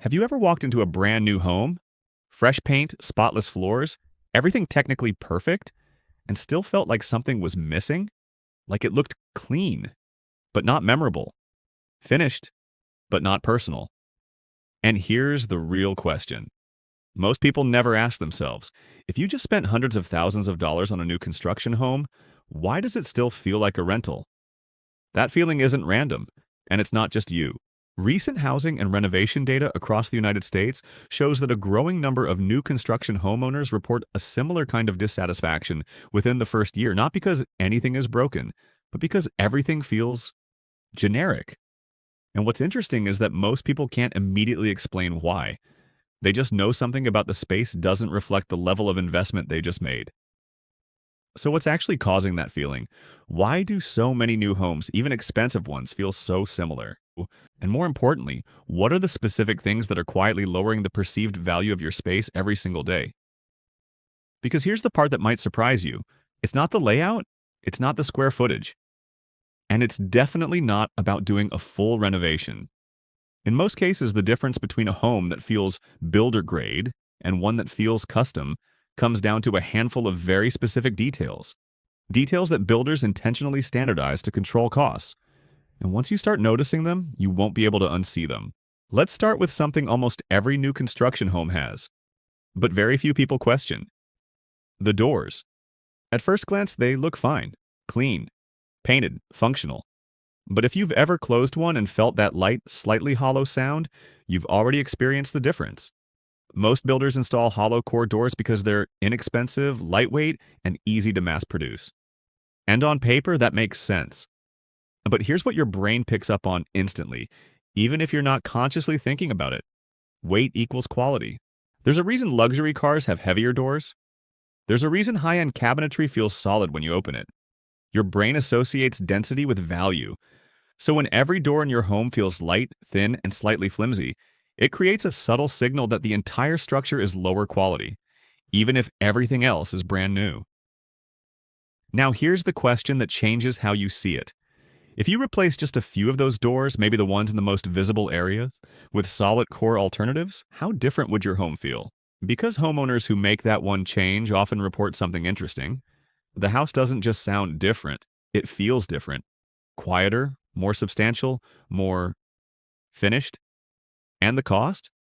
Have you ever walked into a brand new home? Fresh paint, spotless floors, everything technically perfect, and still felt like something was missing? Like it looked clean, but not memorable. Finished, but not personal. And here's the real question. Most people never ask themselves, if you just spent hundreds of thousands of dollars on a new construction home, why does it still feel like a rental? That feeling isn't random, and it's not just you. Recent housing and renovation data across the United States shows that a growing number of new construction homeowners report a similar kind of dissatisfaction within the first year, not because anything is broken, but because everything feels generic. And what's interesting is that most people can't immediately explain why. They just know something about the space doesn't reflect the level of investment they just made. So what's actually causing that feeling? Why do so many new homes, even expensive ones, feel so similar? And more importantly, what are the specific things that are quietly lowering the perceived value of your space every single day? Because here's the part that might surprise you. It's not the layout, it's not the square footage, and it's definitely not about doing a full renovation. In most cases, the difference between a home that feels builder grade and one that feels custom comes down to a handful of very specific details. Details that builders intentionally standardize to control costs. And once you start noticing them, you won't be able to unsee them. Let's start with something almost every new construction home has, but very few people question. The doors. At first glance, they look fine, clean, painted, functional. But if you've ever closed one and felt that light, slightly hollow sound, you've already experienced the difference. Most builders install hollow core doors because they're inexpensive, lightweight, and easy to mass produce. And on paper, that makes sense. But here's what your brain picks up on instantly, even if you're not consciously thinking about it. Weight equals quality. There's a reason luxury cars have heavier doors. There's a reason high-end cabinetry feels solid when you open it. Your brain associates density with value. So when every door in your home feels light, thin, and slightly flimsy, it creates a subtle signal that the entire structure is lower quality, even if everything else is brand new. Now here's the question that changes how you see it. If you replace just a few of those doors, maybe the ones in the most visible areas, with solid core alternatives, how different would your home feel? Because homeowners who make that one change often report something interesting, the house doesn't just sound different, it feels different. Quieter, more substantial, more finished. And the cost?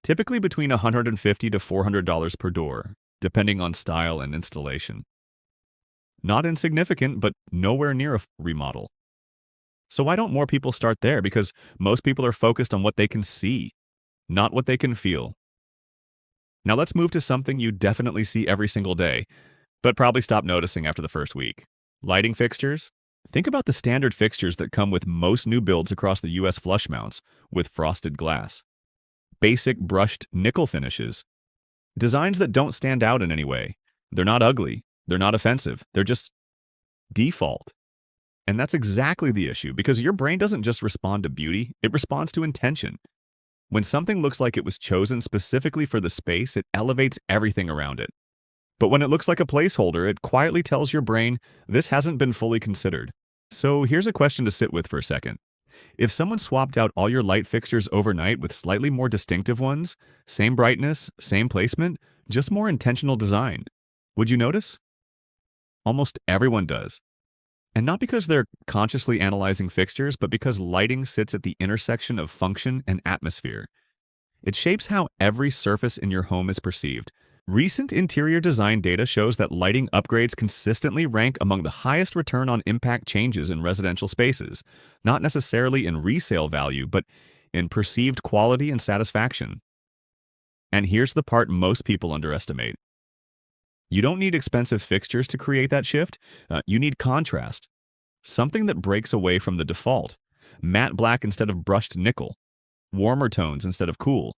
Typically between $150 to $400 per door, depending on style and installation. Not insignificant, but nowhere near a remodel. So why don't more people start there? Because most people are focused on what they can see, not what they can feel. Now let's move to something you definitely see every single day, but probably stop noticing after the first week. Lighting fixtures? Think about the standard fixtures that come with most new builds across the US flush mounts with frosted glass. Basic brushed nickel finishes. Designs that don't stand out in any way. They're not ugly. They're not offensive. They're just default. And that's exactly the issue, because your brain doesn't just respond to beauty, it responds to intention. When something looks like it was chosen specifically for the space, it elevates everything around it. But when it looks like a placeholder, it quietly tells your brain, this hasn't been fully considered. So here's a question to sit with for a second. If someone swapped out all your light fixtures overnight with slightly more distinctive ones, same brightness, same placement, just more intentional design, would you notice? Almost everyone does. And not because they're consciously analyzing fixtures, but because lighting sits at the intersection of function and atmosphere. It shapes how every surface in your home is perceived. Recent interior design data shows that lighting upgrades consistently rank among the highest return on impact changes in residential spaces, not necessarily in resale value, but in perceived quality and satisfaction. And here's the part most people underestimate. You don't need expensive fixtures to create that shift. You need contrast. Something that breaks away from the default. Matte black instead of brushed nickel. Warmer tones instead of cool.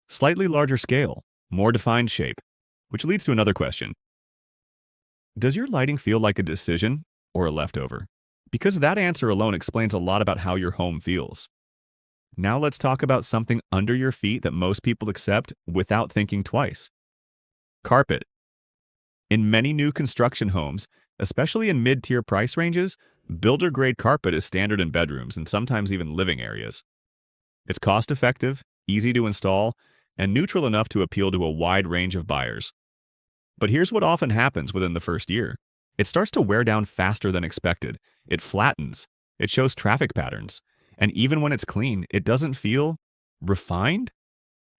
Slightly larger scale. More defined shape. Which leads to another question. Does your lighting feel like a decision or a leftover? Because that answer alone explains a lot about how your home feels. Now let's talk about something under your feet that most people accept without thinking twice. Carpet. In many new construction homes, especially in mid-tier price ranges, builder-grade carpet is standard in bedrooms and sometimes even living areas. It's cost-effective, easy to install, and neutral enough to appeal to a wide range of buyers. But here's what often happens within the first year. It starts to wear down faster than expected. It flattens. It shows traffic patterns. And even when it's clean, it doesn't feel refined,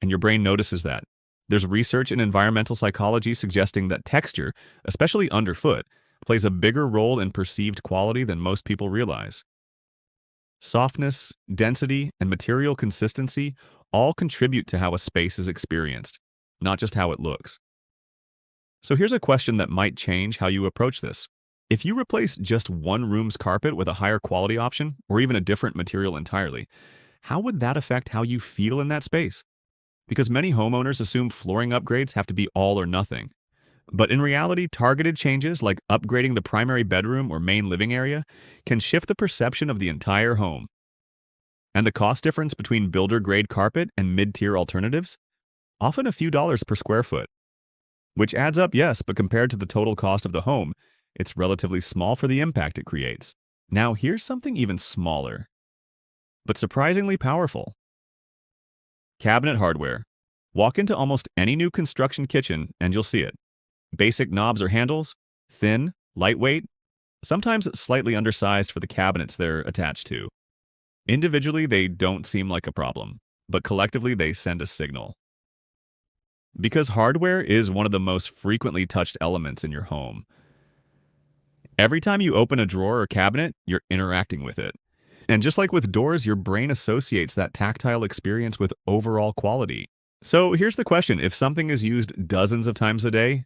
and your brain notices that. There's research in environmental psychology suggesting that texture, especially underfoot, plays a bigger role in perceived quality than most people realize. Softness, density, and material consistency all contribute to how a space is experienced, not just how it looks. So here's a question that might change how you approach this. If you replace just one room's carpet with a higher quality option, or even a different material entirely, how would that affect how you feel in that space? Because many homeowners assume flooring upgrades have to be all or nothing. But in reality, targeted changes like upgrading the primary bedroom or main living area can shift the perception of the entire home. And the cost difference between builder-grade carpet and mid-tier alternatives? Often a few dollars per square foot. Which adds up, yes, but compared to the total cost of the home, it's relatively small for the impact it creates. Now here's something even smaller, but surprisingly powerful. Cabinet hardware. Walk into almost any new construction kitchen and you'll see it. Basic knobs or handles, thin, lightweight, sometimes slightly undersized for the cabinets they're attached to. Individually, they don't seem like a problem, but collectively they send a signal. Because hardware is one of the most frequently touched elements in your home. Every time you open a drawer or cabinet, you're interacting with it. And just like with doors, your brain associates that tactile experience with overall quality. So here's the question. If something is used dozens of times a day,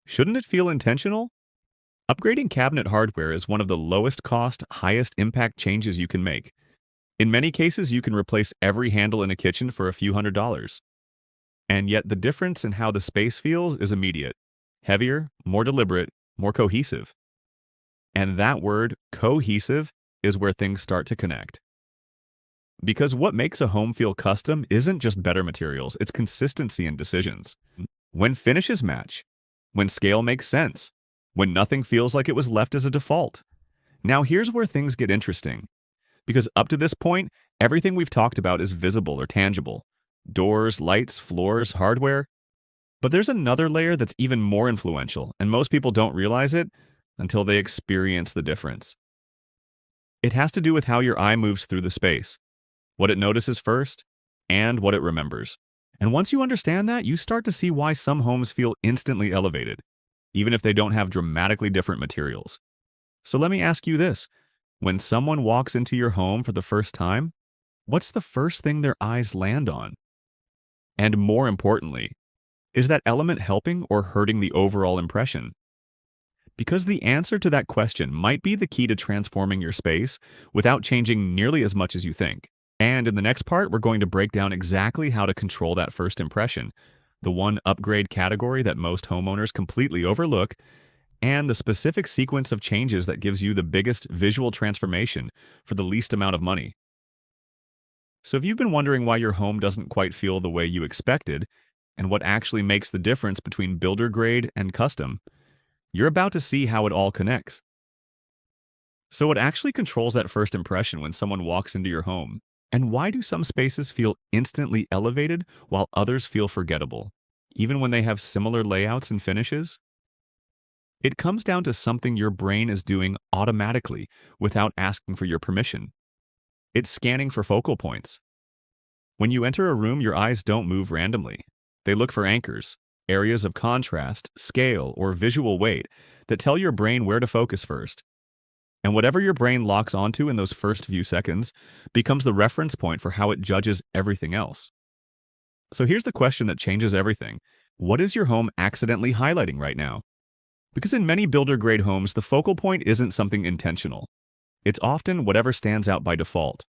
shouldn't it feel intentional? Upgrading cabinet hardware is one of the lowest cost, highest impact changes you can make. In many cases, you can replace every handle in a kitchen for a few $100s. And yet the difference in how the space feels is immediate. Heavier, more deliberate, more cohesive. And that word, cohesive, is where things start to connect. Because what makes a home feel custom isn't just better materials, it's consistency in decisions. When finishes match, when scale makes sense, when nothing feels like it was left as a default. Now here's where things get interesting. Because up to this point, everything we've talked about is visible or tangible. Doors, lights, floors, hardware. But there's another layer that's even more influential, and most people don't realize it until they experience the difference. It has to do with how your eye moves through the space, what it notices first, and what it remembers. And once you understand that, you start to see why some homes feel instantly elevated, even if they don't have dramatically different materials. So let me ask you this. When someone walks into your home for the first time, what's the first thing their eyes land on? And more importantly, is that element helping or hurting the overall impression? Because the answer to that question might be the key to transforming your space without changing nearly as much as you think. And in the next part, we're going to break down exactly how to control that first impression, the one upgrade category that most homeowners completely overlook, and the specific sequence of changes that gives you the biggest visual transformation for the least amount of money. So if you've been wondering why your home doesn't quite feel the way you expected, and what actually makes the difference between builder grade and custom, you're about to see how it all connects. So what actually controls that first impression when someone walks into your home? And why do some spaces feel instantly elevated while others feel forgettable, even when they have similar layouts and finishes? It comes down to something your brain is doing automatically without asking for your permission. It's scanning for focal points. When you enter a room, your eyes don't move randomly. They look for anchors, areas of contrast, scale, or visual weight that tell your brain where to focus first. And whatever your brain locks onto in those first few seconds becomes the reference point for how it judges everything else. So here's the question that changes everything. What is your home accidentally highlighting right now? Because in many builder-grade homes, the focal point isn't something intentional. It's often whatever stands out by default.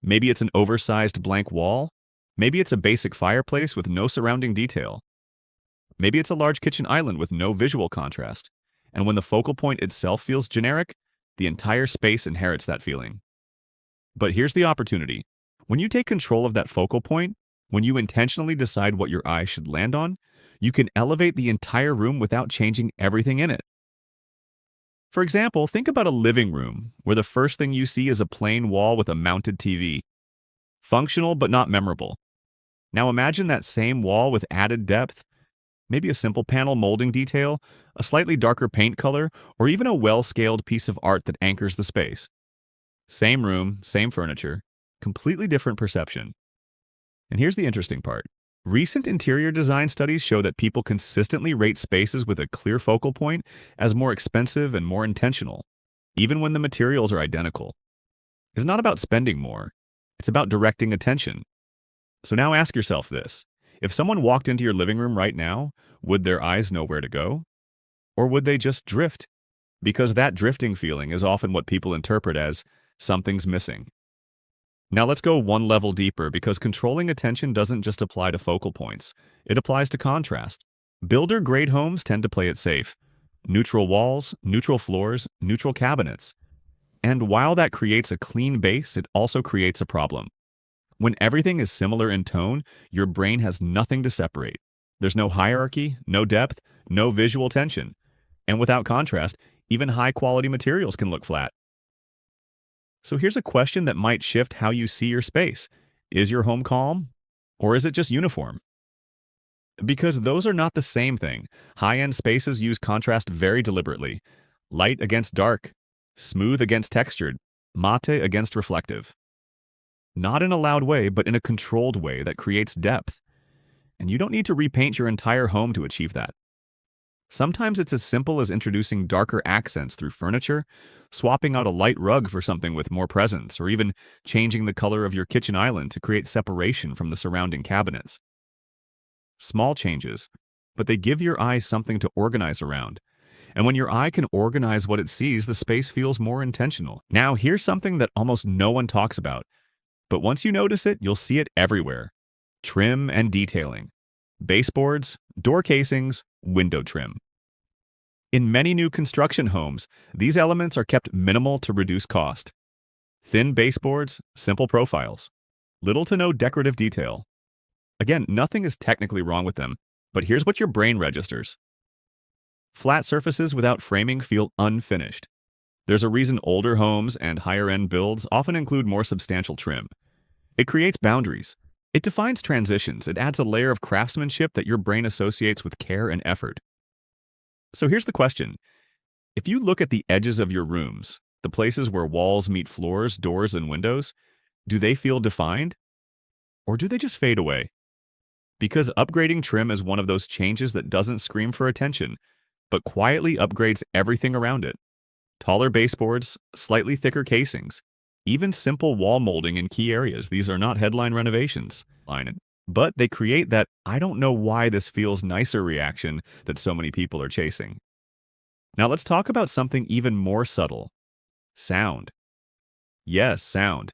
Maybe it's an oversized blank wall. Maybe it's a basic fireplace with no surrounding detail. Maybe it's a large kitchen island with no visual contrast. And when the focal point itself feels generic, the entire space inherits that feeling. But here's the opportunity. When you take control of that focal point, when you intentionally decide what your eye should land on, you can elevate the entire room without changing everything in it. For example, think about a living room where the first thing you see is a plain wall with a mounted TV. Functional but not memorable. Now imagine that same wall with added depth, maybe a simple panel molding detail, a slightly darker paint color, or even a well-scaled piece of art that anchors the space. Same room, same furniture, completely different perception. And here's the interesting part. Recent interior design studies show that people consistently rate spaces with a clear focal point as more expensive and more intentional, even when the materials are identical. It's not about spending more, it's about directing attention. So now ask yourself this. If someone walked into your living room right now, would their eyes know where to go? Or would they just drift? Because that drifting feeling is often what people interpret as something's missing. Now let's go one level deeper because controlling attention doesn't just apply to focal points. It applies to contrast. Builder-grade homes tend to play it safe. Neutral walls, neutral floors, neutral cabinets. And while that creates a clean base, it also creates a problem. When everything is similar in tone, your brain has nothing to separate. There's no hierarchy, no depth, no visual tension. And without contrast, even high-quality materials can look flat. So here's a question that might shift how you see your space. Is your home calm? Or is it just uniform? Because those are not the same thing. High-end spaces use contrast very deliberately. Light against dark, smooth against textured, mate against reflective. Not in a loud way, but in a controlled way that creates depth. And you don't need to repaint your entire home to achieve that. Sometimes it's as simple as introducing darker accents through furniture, swapping out a light rug for something with more presence, or even changing the color of your kitchen island to create separation from the surrounding cabinets. Small changes, but they give your eye something to organize around. And when your eye can organize what it sees, the space feels more intentional. Now, here's something that almost no one talks about, but once you notice it, you'll see it everywhere. Trim and detailing. Baseboards, door casings, window trim. In many new construction homes, these elements are kept minimal to reduce cost. Thin baseboards, simple profiles. Little to no decorative detail. Again, nothing is technically wrong with them, but here's what your brain registers. Flat surfaces without framing feel unfinished. There's a reason older homes and higher-end builds often include more substantial trim. It creates boundaries. It defines transitions. It adds a layer of craftsmanship that your brain associates with care and effort. So here's the question. If you look at the edges of your rooms, the places where walls meet floors, doors, and windows, do they feel defined? Or do they just fade away? Because upgrading trim is one of those changes that doesn't scream for attention, but quietly upgrades everything around it. Taller baseboards, slightly thicker casings, even simple wall molding in key areas. These are not headline renovations, but they create that "I don't know why this feels nicer" reaction that so many people are chasing. Now let's talk about something even more subtle. Sound. Yes, sound.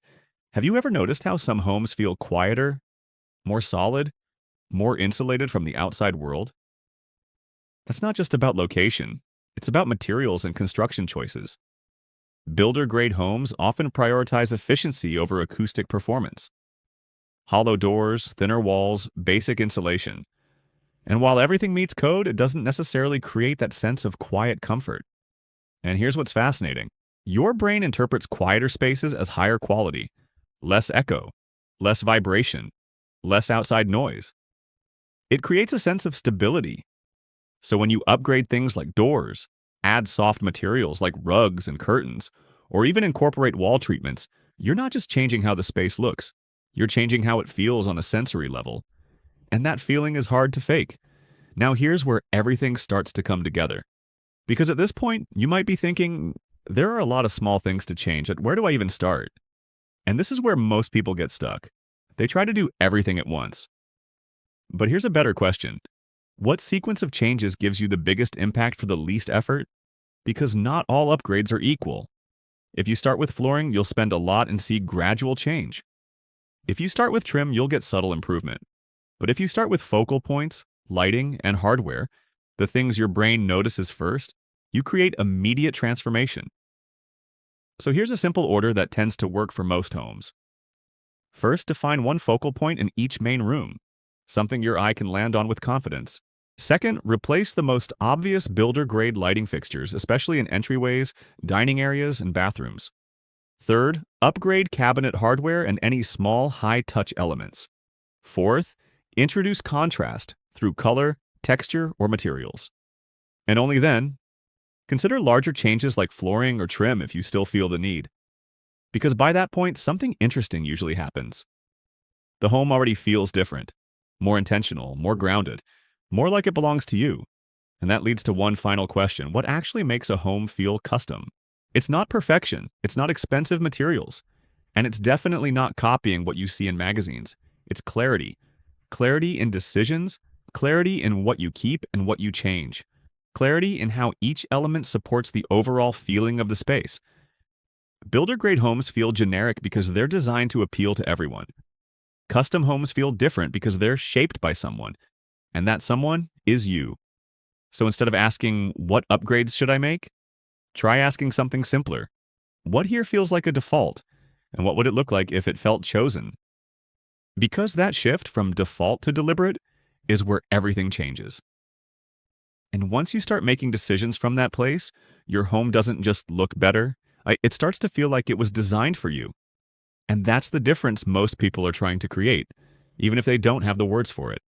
Have you ever noticed how some homes feel quieter, more solid, more insulated from the outside world? That's not just about location. It's about materials and construction choices. Builder-grade homes often prioritize efficiency over acoustic performance. Hollow doors, thinner walls, basic insulation. And while everything meets code, it doesn't necessarily create that sense of quiet comfort. And here's what's fascinating. Your brain interprets quieter spaces as higher quality, less echo, less vibration, less outside noise. It creates a sense of stability. So when you upgrade things like doors, add soft materials like rugs and curtains, or even incorporate wall treatments, you're not just changing how the space looks. You're changing how it feels on a sensory level. And that feeling is hard to fake. Now here's where everything starts to come together. Because at this point, you might be thinking, there are a lot of small things to change. Where do I even start? And this is where most people get stuck. They try to do everything at once. But here's a better question. What sequence of changes gives you the biggest impact for the least effort? Because not all upgrades are equal. If you start with flooring, you'll spend a lot and see gradual change. If you start with trim, you'll get subtle improvement. But if you start with focal points, lighting, and hardware, the things your brain notices first, you create immediate transformation. So here's a simple order that tends to work for most homes. First, define one focal point in each main room, something your eye can land on with confidence. Second, replace the most obvious builder-grade lighting fixtures, especially in entryways, dining areas, and bathrooms. Third, upgrade cabinet hardware and any small, high-touch elements. Fourth, introduce contrast through color, texture, or materials. And only then, consider larger changes like flooring or trim if you still feel the need. Because by that point, something interesting usually happens. The home already feels different, more intentional, more grounded, more like it belongs to you. And that leads to one final question. What actually makes a home feel custom? It's not perfection, it's not expensive materials, and it's definitely not copying what you see in magazines. It's clarity. Clarity in decisions, clarity in what you keep and what you change. Clarity in how each element supports the overall feeling of the space. Builder-grade homes feel generic because they're designed to appeal to everyone. Custom homes feel different because they're shaped by someone, and that someone is you. So instead of asking, what upgrades should I make? Try asking something simpler. What here feels like a default? And what would it look like if it felt chosen? Because that shift from default to deliberate is where everything changes. And once you start making decisions from that place, your home doesn't just look better, it starts to feel like it was designed for you. And that's the difference most people are trying to create, even if they don't have the words for it.